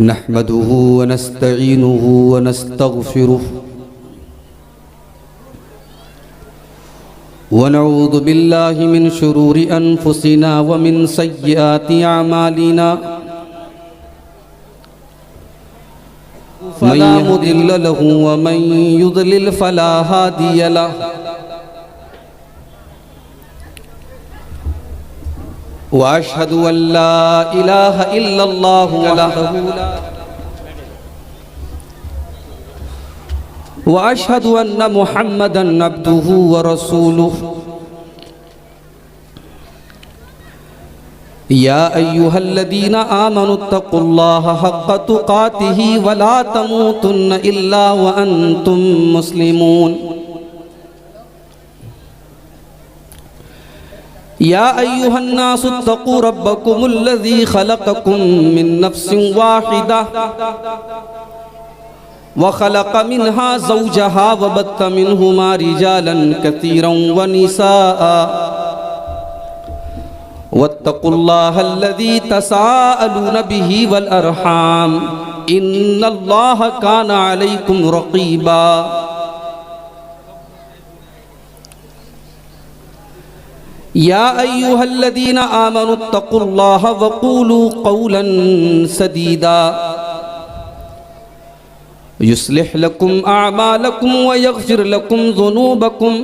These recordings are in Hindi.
नहमदुहु व नस्तईनुहु व नस्तगफिरुह व नऊज़ु बिल्लाहि मिन शुरूरि अनफुसिना व मिन सय्यिआति अमालिना फला मुदिल्ल लहु व मन युद्लिल फला हादिय लहु व अशहदु अल्ला इलाहा इल्लल्लाहु वहदहु ला व अशहदु अन्ना मुहम्मदन अब्दुहु व रसूलुहु या अय्युहल्लज़ीना आमनुत्तक़ुल्लाहा हक़्क़ तुक़ातिही व ला तमूतुन्न इल्ला व अंतुम मुस्लिमून या अय्युहन्नासुत्तक़ू रब्बकुमुल्लज़ी ख़लक़कुम मिन नफ़्सिन वाहिदा व ख़लक़ मिन्हा ज़ौजहा व बत्त मिन्हुमा रिजालन कसीरन व निसाअ वत्तक़ुल्लाहल्लज़ी तसाअलून बिही वल अरहाम इन्नल्लाहा काना अलैकुम रक़ीबा या अय्युहल्लज़ीना आमनुत्तक़ुल्लाहा व क़ूलू क़ौलन सदीदा युस्लिह लकुम अअमालकुम व यग़फ़िर लकुम ज़ुनूबकुम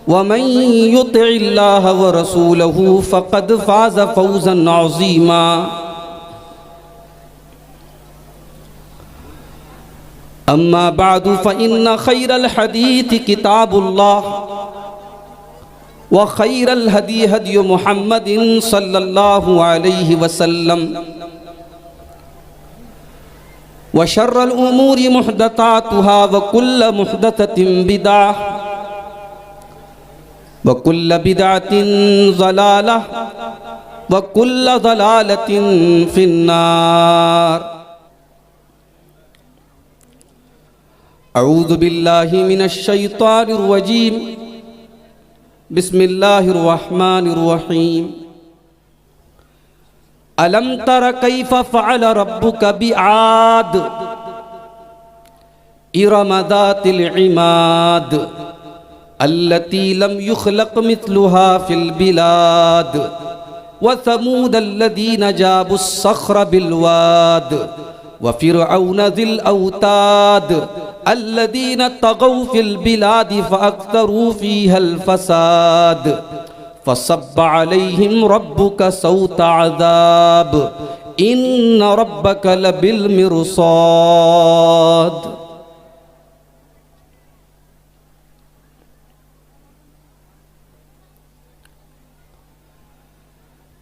व मन युतिइल्लाह व रसूलहु फ़क़द फ़ाज़ फ़ौज़न अज़ीमा अम्मा बअदु फ़इन्न ख़ैरल हदीथि किताबुल्लाह व ख़ैरल हदी हदी मुहम्मदिन सल्लल्लाहु अलैहि वसल्लम व शर्रल उमूरि मुहदसातुहा व कुल्ल मुहदसतिन बिदअह व कुल्ल बिदअतिन ज़लालह व कुल्ल ज़लालतिन फ़िन्नार अऊज़ु बिल्लाहि मिनश शैतानिर रजीम बिस्मिल्लाहिर रहमानिर रहीम अलम तर कैफ़ फ़अल रब्बुका बिआद इरम ज़ातिल इमाद अल्लती लम युख़लक़ मिस्लुहा फ़िल बिलाद व समूद अल्लज़ीना जाबुस्सख़्र बिलवाद व फ़िरऔन ज़िल औताद अल्लज़ीना तग़ौ फ़िल बिलाद फ़अक्तरू फ़ीहल फ़साद फ़सब्ब अलैहिम रब्बुका सौत अज़ाब इन्न रब्बका लबिल मिरसाद।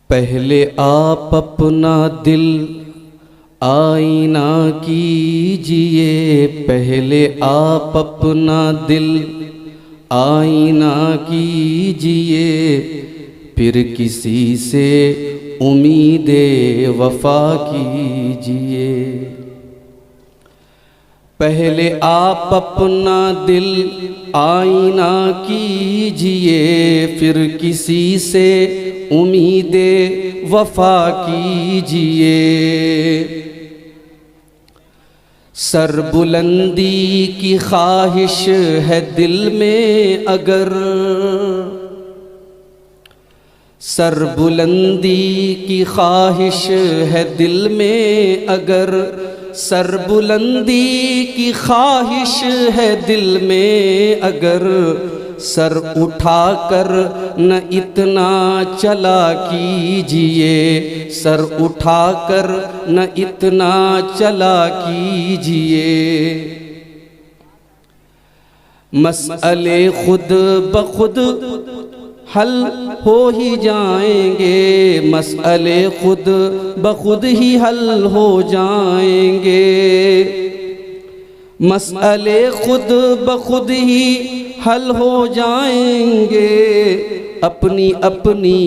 पहले आप अपना दिल आईना कीजिए, पहले आप अपना दिल आईना कीजिए, फिर किसी से उम्मीदे वफा कीजिए। पहले आप अपना दिल आईना कीजिए, फिर किसी से उम्मीदे वफा कीजिए। सरबुलंदी की ख्वाहिश है दिल में अगर, सरबुलंदी की ख्वाहिश है दिल में अगर, सरबुलंदी की ख्वाहिश है दिल में अगर, सर उठाकर न इतना चला कीजिए, सर उठाकर न इतना चला कीजिए। मसअले खुद बखुद हल हो ही जाएंगे, मसअले खुद बखुद ही हल हो जाएंगे, मसअले खुद बखुद ही हल हो जाएंगे। अपनी अपनी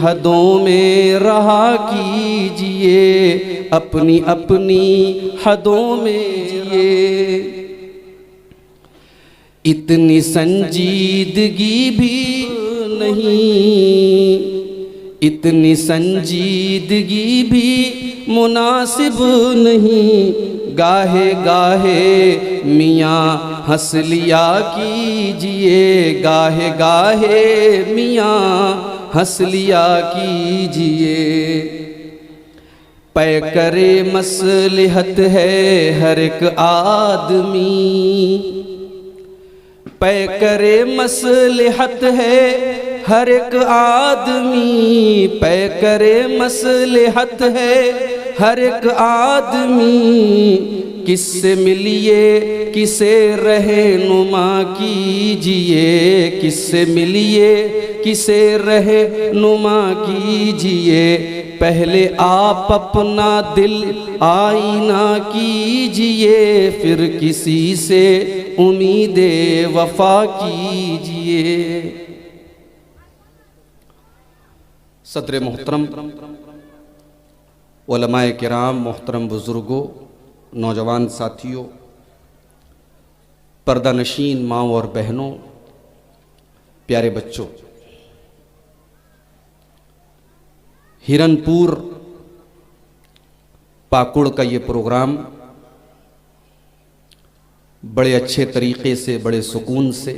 हदों में रहा कीजिए, अपनी अपनी हदों में जिए। इतनी संजीदगी भी नहीं, इतनी संजीदगी भी मुनासिब नहीं, गाहे गाहे मियाँ हंस लिया कीजिए, गाहे गाहे मियाँ हंस लिया कीजिए। पै करे मसलहत है हर एक आदमी, पै करे मसलहत है हर एक आदमी, पै करे मसलहत है हर एक आदमी। किससे मिलिए किसे रहनुमा कीजिए, किससे मिलिए किसे रहनुमा कीजिए। पहले आप अपना दिल आईना कीजिए, फिर किसी से उम्मीदे वफा कीजिए। सदर मोहतरम, उलमाए किराम, मोहतरम बुजुर्गों, नौजवान साथियों, पर्दा नशीन माँ और बहनों, प्यारे बच्चों, हिरनपुर पाकुड़ का ये प्रोग्राम बड़े अच्छे तरीके से, बड़े सुकून से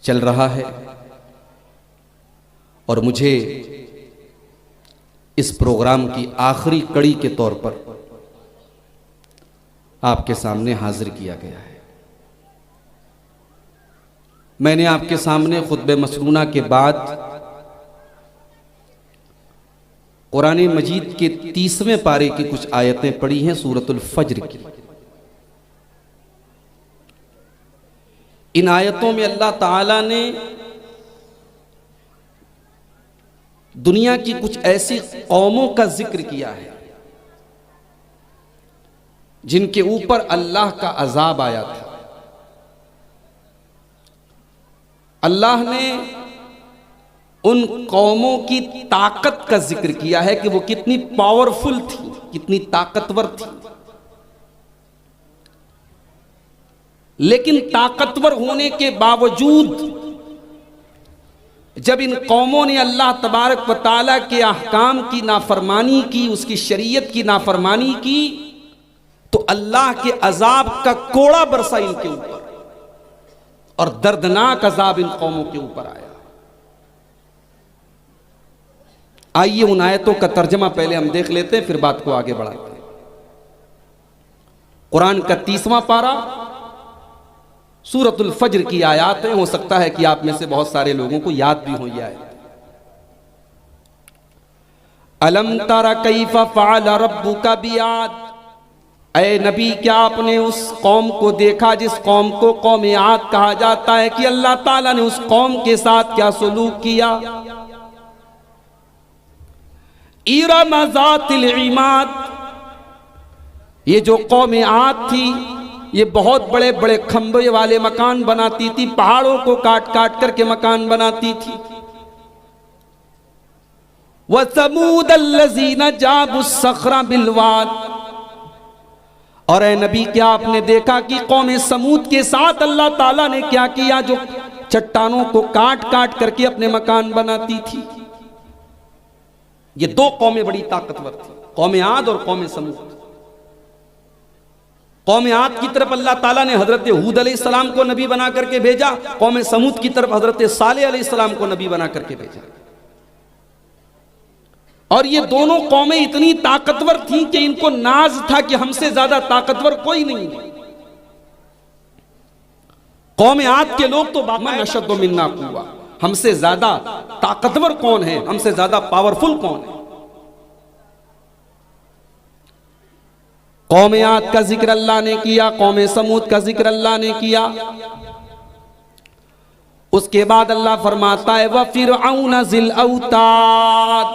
चल रहा है और मुझे इस प्रोग्राम की आखिरी कड़ी के तौर पर आपके सामने हाजिर किया गया है। मैंने आपके सामने खुतबे मसनूना के बाद कुरान मजीद के 30वें पारे की कुछ आयतें पढ़ी हैं, सूरतुल फज्र की। इन आयतों में अल्लाह ताला ने दुनिया की कुछ ऐसी कौमों का जिक्र किया है जिनके ऊपर अल्लाह का अजाब आया था। अल्लाह ने उन कौमों की ताकत का जिक्र किया है कि वो कितनी पावरफुल थी, कितनी ताकतवर थी। लेकिन ताकतवर होने के बावजूद जब इन कौमों ने अल्लाह तबारक व तआला के अहकाम की नाफरमानी की, उसकी शरीयत की नाफरमानी की, तो अल्लाह के अजाब का कोड़ा बरसा इनके ऊपर और दर्दनाक अजाब इन कौमों के ऊपर आया। आइए उन आयतों का तर्जमा पहले हम देख लेते हैं, फिर बात को आगे बढ़ाते हैं। कुरान का 30वां पारा, सूरतुल फज्र की आयत है। हो सकता है कि आप में से बहुत सारे लोगों को याद भी हो यह आयत। अलम तरा कैफा फ़अल रब्बुका बिआद, ऐ नबी क्या आपने उस कौम को देखा जिस कौम को कौम आद कहा जाता है कि अल्लाह ताला ने उस कौम के साथ क्या सलूक किया। इरम ज़ातिल इमाद, ये जो कौम आद थी ये बहुत बड़े बड़े खंभे वाले मकान बनाती थी, पहाड़ों को काट काट करके मकान बनाती थी। व समूद अल्लज़ीना जाबुस सखरा बिलवाद, और ए नबी क्या आपने देखा कि कौम समूद के साथ अल्लाह ताला ने क्या किया, जो चट्टानों को काट काट करके अपने मकान बनाती थी। ये दो कौमें बड़ी ताकतवर थी, कौम आद और कौम समूद। कौम आद की तरफ अल्लाह ताला ने हजरत हूद अलैहिस्सलाम को नबी बना करके भेजा, कौम समूद की तरफ हजरत सालेह अलैहिस्सलाम को नबी बना करके भेजा। और ये दोनों कौमें इतनी ताकतवर थीं कि इनको नाज था कि हमसे ज्यादा ताकतवर कोई नहीं है। कौम आद के लोग तो मन अशद्दु मिन्ना कुव्वा, हमसे ज्यादा ताकतवर कौन है, हमसे ज्यादा पावरफुल कौन है। कौम आद का जिक्र अल्लाह ने किया, कौम समूद का जिक्र अल्लाह ने किया। उसके बाद अल्लाह फरमाता है व फिरऔन ज़िल औताद,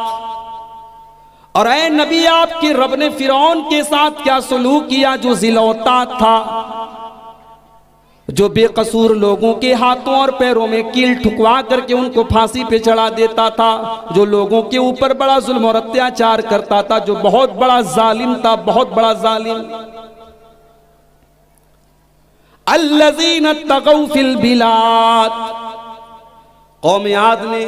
और ऐ नबी आपके रब ने फिरौन के साथ क्या सलूक किया जो ज़िल औताद था, जो बेकसूर लोगों के हाथों और पैरों में कील ठुकवा करके उनको फांसी पे चढ़ा देता था, जो लोगों के ऊपर बड़ा जुल्म और अत्याचार करता था, जो बहुत बड़ा जालिम था, बहुत बड़ा जालिम। अल्लज़ीना तगौ फिल बिलाद, कौम आद ने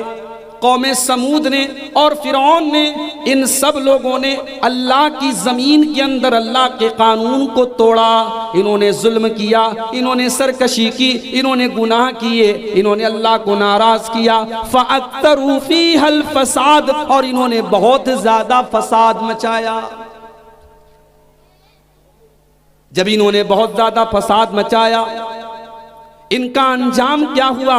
कौम समूद ने और फिरौन ने, इन सब लोगों ने अल्लाह की ज़मीन के अंदर अल्लाह के कानून को तोड़ा। इन्होंने जुल्म किया, इन्होंने सरकशी की, इन्होंने गुनाह किए, इन्होंने अल्लाह को नाराज किया। फ़अक्तरू फ़ीहल फ़साद, और इन्होंने बहुत ज़्यादा फसाद मचाया। जब इन्होंने बहुत ज़्यादा फसाद मचाया, इनका अंजाम क्या हुआ?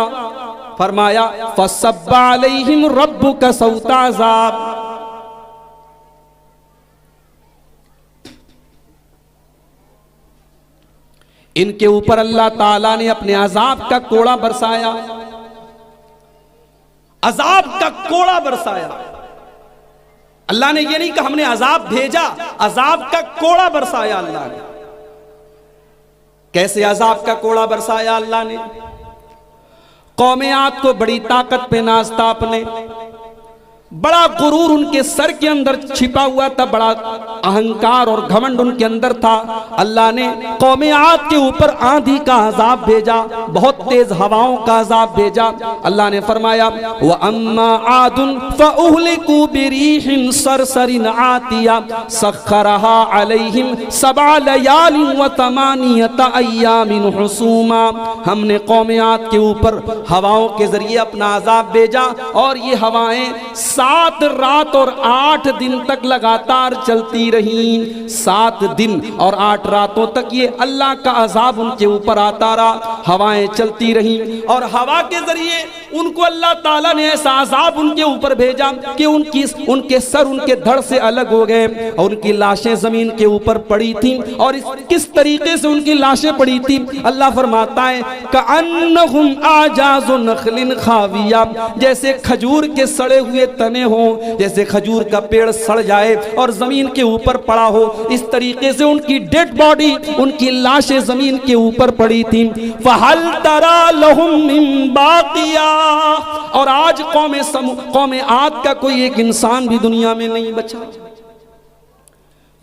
फरमाया फसब्बा अलैहिम रब्बुका सौता अज़ाब। इनके ऊपर अल्लाह ताला ने अपने अजाब का कोड़ा बरसाया, अजाब का कोड़ा बरसाया। अल्लाह ने ये नहीं कहा हमने अजाब भेजा, अजाब का कोड़ा बरसाया अल्लाह ने। कैसे अजाब का कोड़ा बरसाया अल्लाह ने? कौम आद को बड़ी ताकत पे नाचता आपने, बड़ा गुरूर उनके सर के अंदर छिपा हुआ था, बड़ा अहंकार और घमंड उनके अंदर था। अल्लाह ने कौम आद के ऊपर आंधी का अजाब भेजा, बहुत तेज हवाओं का अजाब भेजा। अल्लाह ने फरमाया व अम्मा आदुन फउहलिकू बिरीहिन सरसरिन आतिया सख्खरहा अलैहिम सबअ लयालिन व तमानियता अय्यामिन हुसूमा। हमने कौम आद के ऊपर हवाओं के जरिए अपना अजाब भेजा, और ये हवाएं 7 रात और 8 दिन तक लगातार चलती रही। 7 दिन और 8 रातों तक ये अल्लाह का अजाब उनके ऊपर आता रहा, हवाएं चलती रही, और हवा के जरिए उनको अल्लाह ताला ने ऐसा अजाब उनके ऊपर भेजा कि उनके सर उनके धड़ से अलग हो गए, और उनकी लाशें जमीन के ऊपर पड़ी थी। और किस तरीके से उनकी लाशें पड़ी थी? अल्लाह फरमाता है कअन्नहुम आजाज़ु नखलिन खाविया, जैसे खजूर के सड़े हुए तने हो, जैसे खजूर का पेड़ सड़ जाए और जमीन के ऊपर पड़ा हो, इस तरीके से उनकी डेड बॉडी, उनकी लाशें जमीन के ऊपर पड़ी थी। फहल तरा लहुम मिन बाकिया, और आज कौम आद का कोई एक इंसान भी दुनिया में नहीं बचा,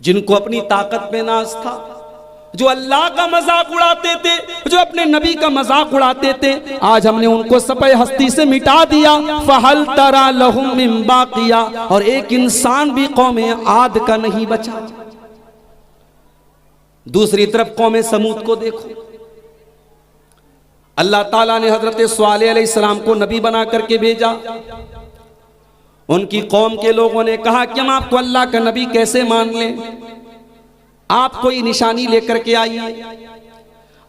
जिनको अपनी ताकत पे नाज था, जो अल्लाह का मजाक उड़ाते थे, जो अपने नबी का मजाक उड़ाते थे। आज हमने उनको सपे हस्ती से मिटा दिया। फहल तरा लहुम मिन बाकिया, और एक इंसान भी कौम आद का नहीं बचा। दूसरी तरफ कौम समूद को देखो, अल्लाह ताला ने हजरत स्वालेह अलैहिस्सलाम को नबी बना करके भेजा। उनकी कौम के लोगों ने कहा कि हम आपको अल्लाह का नबी कैसे मान लें, आप कोई निशानी लेकर के आइए।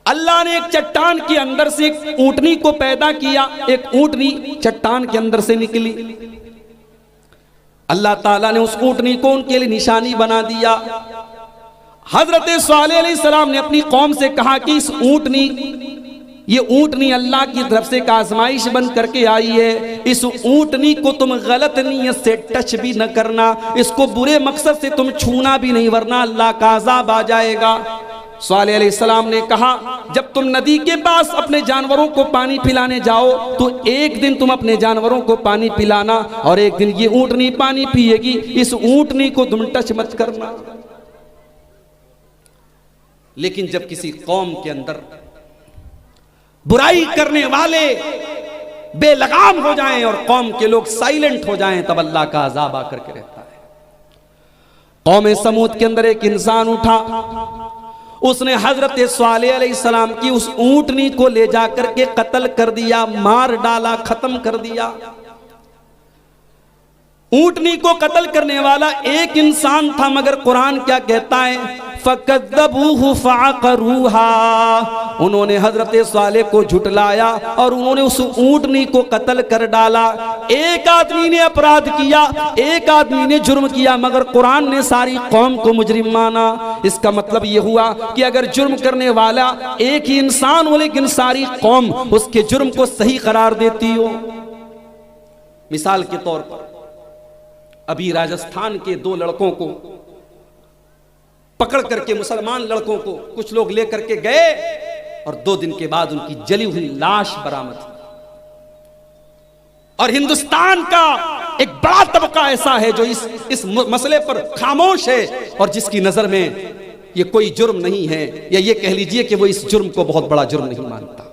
अल्लाह ने एक चट्टान के अंदर से एक ऊंटनी को पैदा किया, एक ऊंटनी चट्टान के अंदर से निकली। अल्लाह ताला ने उस ऊंटनी को उनके लिए निशानी बना दिया। हजरत स्वालेह अलैहिस्सलाम ने अपनी कौम से कहा कि इस ऊंटनी, ये ऊंटनी अल्लाह की तरफ से एक आजमाइश बन करके आई है, इस ऊंटनी को तुम गलत नीयत से टच भी न करना, इसको बुरे मकसद से तुम छूना भी नहीं, वरना अल्लाह का अजाब आ जाएगा। स्वालेह अलैहिस्सलाम ने कहा जब तुम नदी के पास अपने जानवरों को पानी पिलाने जाओ तो एक दिन तुम अपने जानवरों को पानी पिलाना, और एक दिन ये ऊंटनी पानी पिएगी, इस ऊंटनी को तुम टच मत करना। लेकिन जब किसी कौम के अंदर बुराई करने वाले बेलगाम हो जाएं और कौम के लोग साइलेंट हो जाएं, तब अल्लाह का अजाब आकर के रहता है। कौम समूद के अंदर एक इंसान उठा, उसने हजरत स्वालेह अलैहिस्सलाम की उस ऊंटनी को ले जाकर के कत्ल कर दिया, मार डाला, खत्म कर दिया। ऊंटनी को कत्ल करने वाला एक इंसान था, मगर कुरान क्या कहता है? फकद्दबूहु फअक़रूहा, उन्होंने हजरत स्वालेह को झुटलाया और उन्होंने उस ऊंटनी को कत्ल कर डाला। एक आदमी ने अपराध किया, एक आदमी ने जुर्म किया, मगर कुरान ने सारी कौम को मुजरिम माना। इसका मतलब यह हुआ कि अगर जुर्म करने वाला एक ही इंसान हो लेकिन सारी कौम उसके जुर्म को सही करार देती हो। मिसाल के तौर पर अभी राजस्थान के 2 लड़कों को पकड़ करके, मुसलमान लड़कों को कुछ लोग लेकर के गए और 2 दिन के बाद उनकी जली हुई लाश बरामद हुई। और हिंदुस्तान का एक बड़ा तबका ऐसा है जो इस मसले पर खामोश है और जिसकी नजर में ये कोई जुर्म नहीं है, या ये कह लीजिए कि वो इस जुर्म को बहुत बड़ा जुर्म नहीं मानता।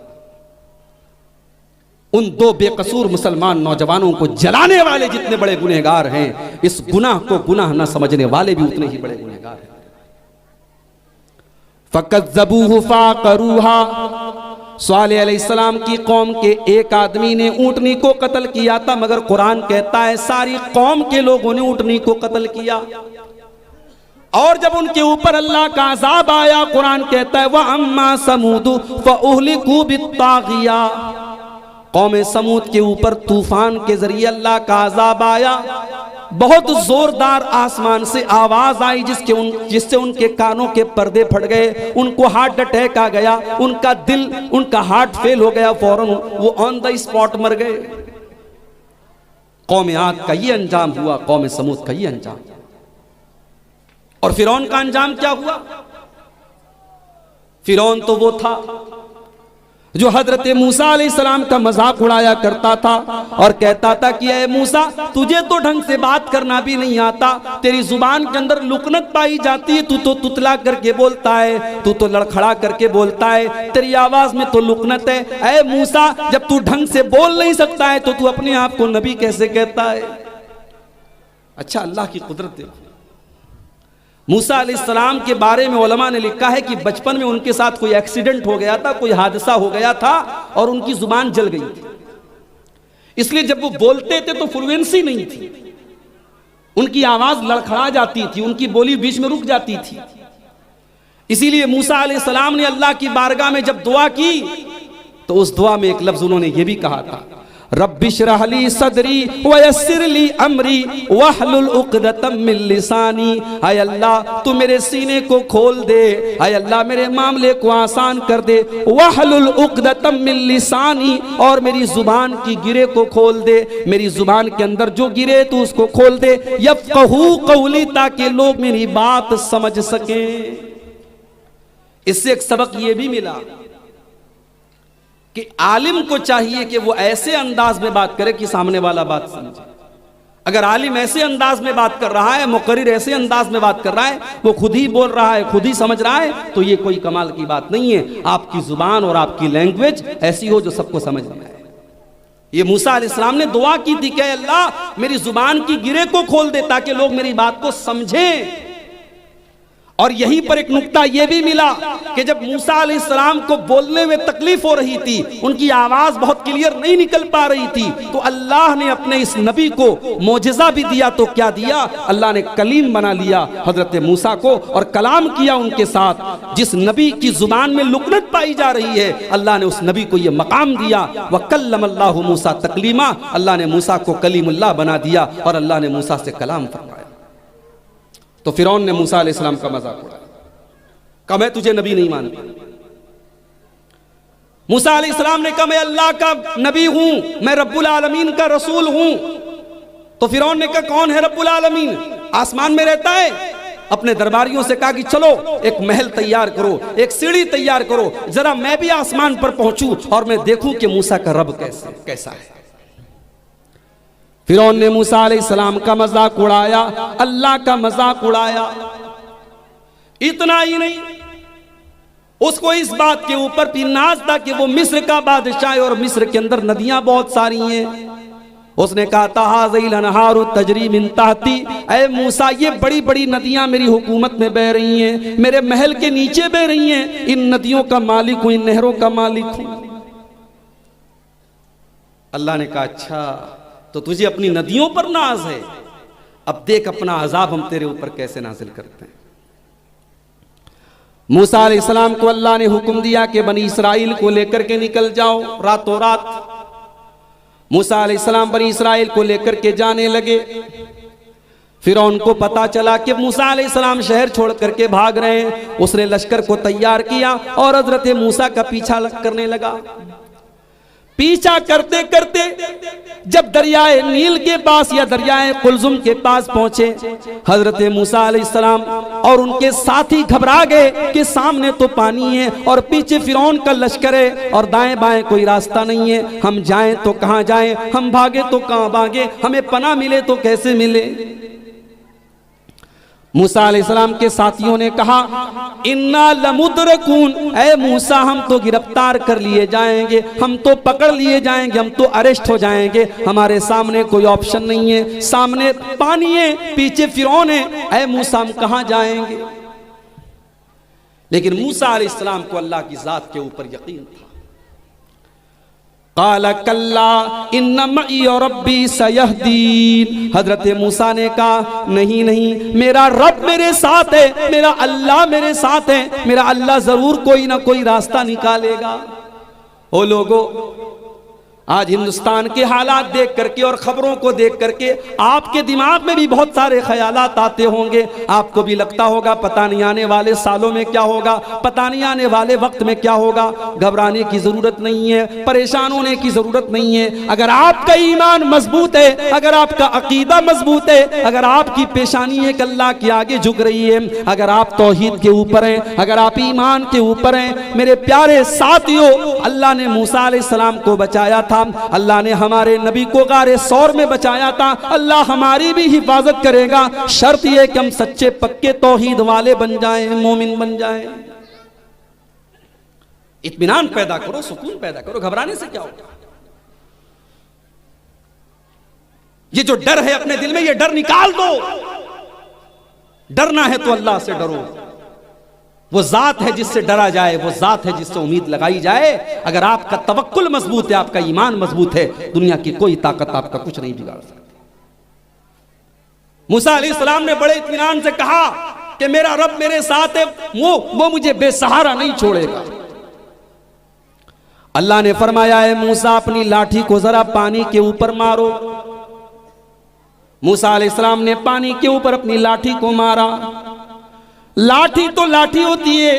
उन दो बेकसूर मुसलमान नौजवानों को जलाने वाले जितने बड़े गुनहगार हैं, इस गुनाह को गुनाह न समझने वाले भी उतने ही बड़े गुनहगार हैं। फकज़्ज़बूहु फ़अक़रूहा, सालेह अलैहिस्सलाम की कौम के एक आदमी ने ऊँटनी को कत्ल किया था, मगर कुरान कहता है सारी कौम के लोगों ने ऊँटनी को कत्ल किया। और जब उनके ऊपर अल्लाह का अज़ाब आया, कुरान कहता है व अम्मा समूदु फ़अहलिकू बित्ताग़िया, कौम समूद के ऊपर तूफान के जरिए अल्लाह का अज़ाब आया। बहुत जोरदार आसमान से आवाज आई जिससे उनके कानों के पर्दे फट गए, उनको हार्ट अटैक आ गया, उनका हार्ट फेल हो गया, फौरन वो ऑन द स्पॉट मर गए। कौम आद का ये अंजाम हुआ, कौम समूद का ये अंजाम। और फिरौन का अंजाम क्या हुआ? फिरौन तो वो था जो हजरत मूसा अलैहिस्सलाम का मजाक उड़ाया करता था और कहता था कि ऐ मूसा, तुझे तो ढंग से बात करना भी नहीं आता, तेरी जुबान के अंदर लुकनत पाई जाती है, तू तो तुतला करके बोलता है, तू तो लड़खड़ा करके बोलता है, तेरी आवाज में तो लुकनत है। ऐ मूसा, जब तू ढंग से बोल नहीं सकता है तो तू अपने आप को नबी कैसे कहता है? अच्छा, अल्लाह की कुदरत देखो। मूसा अलैहिस्सलाम के बारे में उलमा ने लिखा है कि बचपन में उनके साथ कोई एक्सीडेंट हो गया था, कोई हादसा हो गया था और उनकी जुबान जल गई थी, इसलिए जब वो बोलते थे तो फ्लुएंसी नहीं थी, उनकी आवाज लड़खड़ा जाती थी, उनकी बोली बीच में रुक जाती थी। इसीलिए मूसा अलैहिस्सलाम ने अल्लाह की बारगाह में जब दुआ की तो उस दुआ में एक लफ्ज उन्होंने ये भी कहा था, रब्बिश्रह ली सदरी वयस्सिर ली अमरी वहलुल उक़दतम मिन लिसानी, हाय अल्लाह तू मेरे सीने को खोल दे, हाय अल्लाह मेरे मामले को आसान कर दे, वहलुल उक़दतम मिन लिसानी, और मेरी जुबान की गिरे को खोल दे, मेरी जुबान के अंदर जो गिरे तू उसको खोल दे, यफ़क़हू क़ौली, ताकि लोग मेरी बात समझ सकें। इससे एक सबक ये भी मिला कि आलिम को चाहिए कि वो ऐसे अंदाज में बात करे कि सामने वाला बात समझे। अगर आलिम ऐसे अंदाज में बात कर रहा है, मुक़र्रिर ऐसे अंदाज में बात कर रहा है, वो खुद ही बोल रहा है, खुद ही समझ रहा है, तो ये कोई कमाल की बात नहीं है। आपकी जुबान और आपकी लैंग्वेज ऐसी हो जो सबको समझ में आए। ये मूसा अलैहिस्सलाम ने दुआ की थी कि अल्लाह मेरी जुबान की गिरे को खोल दे ताकि लोग मेरी बात को समझें। और यहीं पर एक नुक्ता यह भी मिला कि जब मूसा अलैहिस्सलाम को बोलने में तकलीफ हो रही थी, उनकी आवाज बहुत क्लियर नहीं निकल पा रही थी, तो अल्लाह ने अपने इस नबी को मोजज़ा भी दिया। तो क्या दिया? अल्लाह ने कलीम बना लिया हजरत मूसा को और कलाम किया उनके साथ। जिस नबी की जुबान में लुकनत पाई जा रही है, अल्लाह ने उस नबी को यह मकाम दिया, व कल्लमल्लाहु मूसा तकलीमा, अल्लाह ने मूसा को कलीमुल्लाह बना दिया और अल्लाह ने मूसा से कलाम फरमाया। तो फिरौन ने मूसा अलैहिस्सलाम का मजाक उड़ाया, कहा मैं तुझे नबी नहीं मानता। मूसा अलैहिस्सलाम ने कहा मैं अल्लाह का नबी हूं, मैं रब्बुल आलमीन का रसूल हूं। तो फिरौन ने कहा कौन है रब्बुल आलमीन? आसमान में रहता है। अपने दरबारियों से कहा कि चलो एक महल तैयार करो, एक सीढ़ी तैयार करो, जरा मैं भी आसमान पर पहुंचूं और मैं देखूं कि मूसा का रब कैसा है। फिरौन ने मूसा अलैहिस्सलाम का मजाक उड़ाया, अल्लाह का मजाक उड़ाया। इतना ही नहीं, उसको इस बात के ऊपर भी नाज था कि वो मिस्र का बादशाह है और मिस्र के अंदर नदियां बहुत सारी हैं। उसने कहा था हाज़िल अनहारु तजरी मिन तहती, ऐ मूसा ये बड़ी बड़ी नदियां मेरी हुकूमत में बह रही हैं, मेरे महल के नीचे बह रही हैं, इन नदियों का मालिक हूं, इन नहरों का मालिक हूं। अल्लाह ने कहा अच्छा तो तुझे अपनी नदियों पर नाज है, अब देख अपना अजाब हम तेरे ऊपर कैसे नाजिल करते हैं। मूसा अलैहिस्सलाम को अल्लाह ने हुक्म दिया कि बनी इसराइल को लेकर के निकल जाओ रातों रात। मूसा अलैहिस्सलाम बनी इसराइल को लेकर के जाने लगे। फिरौन को पता चला कि मूसा अलैहिस्सलाम शहर छोड़ करके भाग रहे हैं। उसने लश्कर को तैयार किया और हजरत मूसा का पीछा करने लगा। पीछा करते करते जब दरियाए नील के पास या दरियाए कुलजुम के पास पहुंचे, हजरत मूसा अलैहिस्सलाम और उनके साथी घबरा गए कि सामने तो पानी है और पीछे फिरौन का लश्कर है और दाएं बाएं कोई रास्ता नहीं है, हम जाएं तो कहां जाएं, हम भागे तो कहां भागे, हमें पनाह मिले तो कैसे मिले। मूसा अलैहिस्सलाम के साथियों ने कहा इन्ना लमुद्रकून, ऐ मूसा हम तो गिरफ्तार कर लिए जाएंगे, हम तो पकड़ लिए जाएंगे, हम तो अरेस्ट हो जाएंगे, हमारे सामने कोई ऑप्शन नहीं है, सामने पानी है, पीछे फिरौन है, ऐ मूसा हम कहां जाएंगे। लेकिन मूसा अलैहिस्सलाम को अल्लाह की जात के ऊपर यकीन था। काला कल्ला इन्ना मई रब्बी सयहदीन, हजरत मूसा ने कहा नहीं नहीं, मेरा रब मेरे साथ है, मेरा अल्लाह मेरे साथ है, मेरा अल्लाह जरूर कोई ना कोई रास्ता निकालेगा। ओ लोगो, आज हिंदुस्तान के हालात देख करके और खबरों को देख करके आपके दिमाग में भी बहुत सारे ख्यालात आते होंगे। आपको भी लगता होगा पता नहीं आने वाले सालों में क्या होगा, पता नहीं आने वाले वक्त में क्या होगा। घबराने की जरूरत नहीं है, परेशान होने की जरूरत नहीं है। अगर आपका ईमान मजबूत है, अगर आपका अकीदा मजबूत है, अगर आपकी पेशानी एक अल्लाह के आगे झुक रही है, अगर आप तौहीद के ऊपर हैं, अगर आप ईमान के ऊपर हैं, मेरे प्यारे साथियों, अल्लाह ने मूसा अलैहिस्सलाम को बचाया था, अल्लाह ने हमारे नबी को गारे सौर में बचाया था, अल्लाह हमारी भी हिफाजत करेगा। शर्त यह कि हम सच्चे पक्के तौहीद वाले बन जाएं, मोमिन बन जाएं। इत्मीनान पैदा करो, सुकून पैदा करो, घबराने से क्या होगा। ये जो डर है अपने दिल में, ये डर निकाल दो। डरना है तो अल्लाह से डरो। वो जात है जिससे डरा जाए, वो जात है जिससे उम्मीद लगाई जाए। अगर आपका तवक्कुल मजबूत है, आपका ईमान मजबूत है, दुनिया की कोई ताकत आपका कुछ नहीं बिगाड़ सकती। मूसा अलैहिस्सलाम ने बड़े इत्मीनान से कहा कि मेरा रब मेरे साथ है, वो मुझे बेसहारा नहीं छोड़ेगा। अल्लाह ने फरमाया है मूसा अपनी लाठी को जरा पानी के ऊपर मारो। मूसा अलैहिस्सलाम ने पानी के ऊपर अपनी लाठी को मारा। लाठी तो लाठी होती है,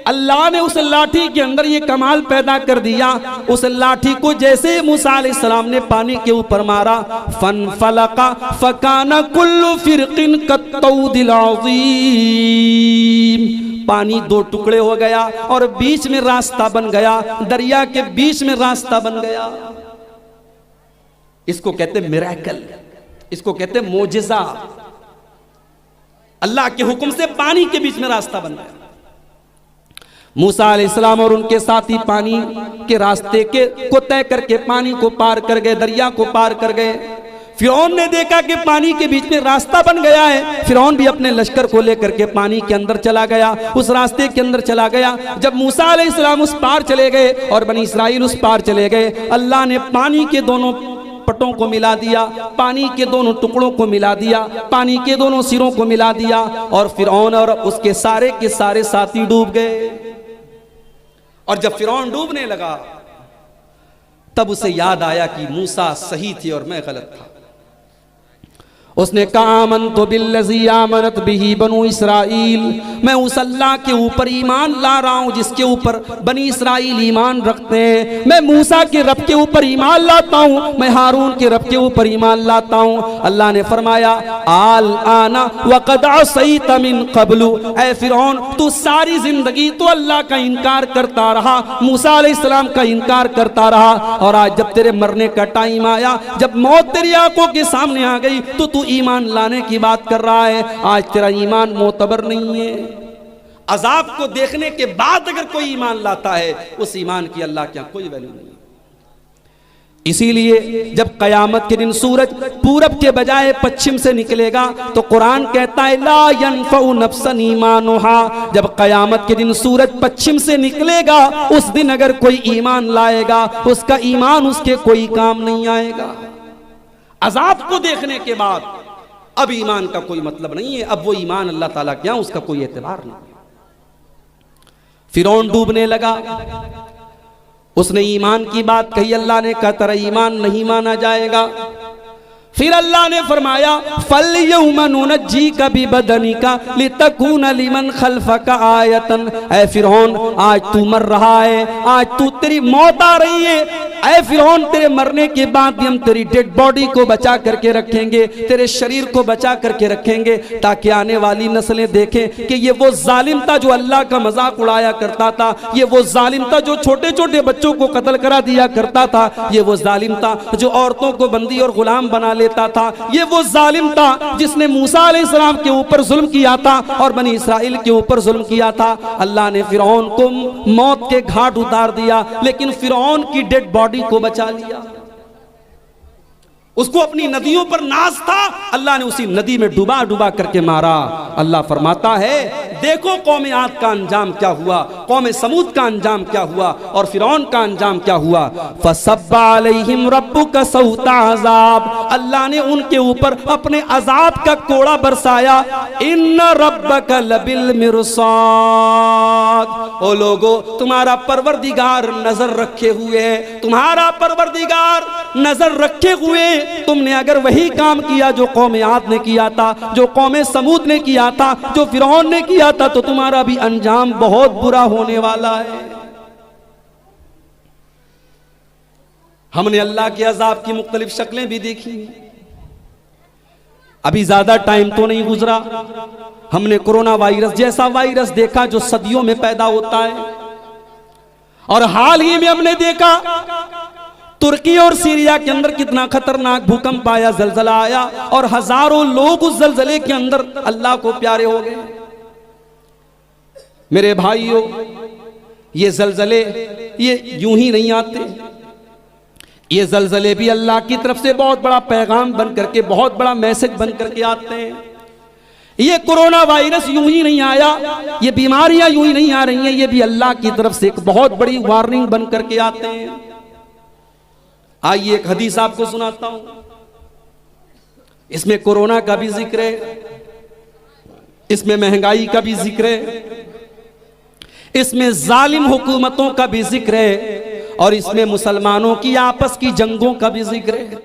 अल्लाह ने उस लाठी के अंदर ये कमाल पैदा कर दिया। उस लाठी को जैसे मूसा अलैहिस्सलाम ने पानी के ऊपर मारा, फन फलका फकाना कुल्लु फिरकिन कत्तौदिल अज़ीम, पानी दो टुकड़े हो गया और बीच में रास्ता बन गया, दरिया के बीच में रास्ता बन गया। इसको कहते मिरेकल, इसको कहते मोजिजा। अल्लाह के हुक्म से पानी के बीच में रास्ता बन गया। मूसा अलैहिस्सलाम और उनके साथी पानी के रास्ते को तय करके पानी को पार कर गए, दरिया को पार कर गए। फिरौन ने देखा कि पानी के बीच में रास्ता बन गया है। फिरौन भी अपने लश्कर को लेकर के पानी के अंदर चला गया, उस रास्ते के अंदर चला गया। जब मूसा अलैहिस्सलाम उस पार चले गए और बनी इस्राइल उस पार चले गए, अल्लाह ने पानी के दोनों पटों को मिला दिया, पानी के दोनों टुकड़ों को मिला दिया, पानी के दोनों सिरों को मिला दिया और फिरौन और उसके सारे के सारे साथी डूब गए। और जब फिरौन डूबने लगा, तब उसे याद आया कि मूसा सही थे और मैं गलत था। उसने कहा आमनतु बिल्लज़ी आमनत बिही बनु इसराइल, मैं उस अल्लाह के ऊपर ईमान ला रहा हूँ जिसके ऊपर बनी इसराइल ईमान रखते हैं। मैं मूसा के रब के ऊपर ईमान लाता हूँ, मैं हारून के रब के ऊपर ईमान लाता हूँ। अल्लाह ने फरमाया आल आना वक़द असैत मिन क़ब्लु, ऐ फिरौन तू सारी जिंदगी तो अल्लाह का इनकार करता रहा, मूसा अलैहिस्सलाम का इनकार करता रहा, और आज जब तेरे मरने का टाइम आया, जब मौत तेरी आंखों के सामने आ गई, तो तू ईमान लाने की बात कर रहा है। आज तेरा ईमान मोतबर नहीं है। अजाब को देखने के बाद अगर कोई ईमान लाता है, उस ईमान की अल्लाह के यहां कोई वैल्यू नहीं। इसीलिए जब कयामत के दिन सूरज पूरब के बजाय पश्चिम से निकलेगा, तो कुरान कहता है ला यनफउ नफ्सन ईमानुहा, जब कयामत के दिन सूरज पश्चिम से निकलेगा, उस दिन अगर कोई ईमान लाएगा, उसका ईमान उसके कोई काम नहीं आएगा। अजाब को देखने के बाद अब ईमान का कोई मतलब नहीं है, अब वो ईमान अल्लाह ताला के यहां उसका कोई एतबार नहीं। फिरौन डूबने लगा, उसने ईमान की बात कही, अल्लाह ने कहा तेरा ईमान नहीं माना जाएगा। फिर अल्लाह ने फरमाया फल यौमा नुनज्जीका बिबदनिका लितकूना लिमन खल्फका आयतन, ऐ फिरौन आज तू मर रहा है, आज तू तेरी मौत आ रही है, ऐ फिरौन तेरे मरने के बाद भी हम तेरी डेड बॉडी को बचा करके रखेंगे, तेरे शरीर को बचा करके रखेंगे, ताकि आने वाली नस्लें देखें कि ये वो जालिम था जो अल्लाह का मजाक उड़ाया करता था, ये वो जालिम था जो छोटे छोटे बच्चों को कत्ल करा दिया करता था, ये वो जालिम था जो औरतों को बंदी और गुलाम बना लेता था। ये वो जालिम था जिसने मूसा अलैहिस्सलाम के ऊपर जुल्म किया था और बनी इसराइल के ऊपर जुल्म किया था। अल्लाह ने फिरौन को मौत के घाट उतार दिया, लेकिन फिरौन की डेड बॉडी को बचा लिया। उसको अपनी नदियों पर नाज था, अल्लाह ने उसी नदी में डुबा डुबा करके मारा। अल्लाह फरमाता है देखो कौम आद का अंजाम क्या हुआ, कौम समूद का अंजाम क्या हुआ और फिरौन का अंजाम क्या हुआ। फसब्बा अलैहिम रब्बुका सौता अजाब, अल्लाह ने उनके ऊपर अपने अजाब का कोड़ा बरसाया। इन्ना रब्बका लबिल मिरसाद, ओ लोगो तुम्हारा परवरदिगार नजर रखे हुए है, तुम्हारा परवरदिगार नजर रखे हुए। तुमने अगर वही काम किया जो कौम आद ने किया था, जो कौम समूद ने किया था, जो फिरौन ने किया था, तो तुम्हारा भी अंजाम बहुत बुरा होने वाला है। हमने अल्लाह के अजाब की मुख्तलिफ शक्लें भी देखी। अभी ज्यादा टाइम तो नहीं गुजरा, हमने कोरोना वायरस जैसा वायरस देखा जो सदियों में पैदा होता है, और हाल ही में हमने देखा तुर्की और सीरिया के अंदर कितना खतरनाक भूकंप आया, जलजला आया, और हजारों लोग उस जलजले के अंदर अल्लाह को प्यारे हो गए। मेरे भाइयों, ये जलजले ये यूं ही नहीं आते, ये जलजले भी अल्लाह की तरफ से बहुत बड़ा पैगाम बन करके, बहुत बड़ा मैसेज बन करके आते हैं। ये कोरोना वायरस यूं ही नहीं आया, ये बीमारियां यूं ही नहीं आ रही हैं, ये भी अल्लाह की तरफ से एक बहुत बड़ी वार्निंग बन करके आते हैं। आइए एक हदीस आपको सुनाता हूं, इसमें कोरोना का भी जिक्र है, इसमें महंगाई का भी जिक्र है, इसमें जालिम हुकूमतों का भी जिक्र है, और इसमें मुसलमानों की आपस की जंगों का भी जिक्र है।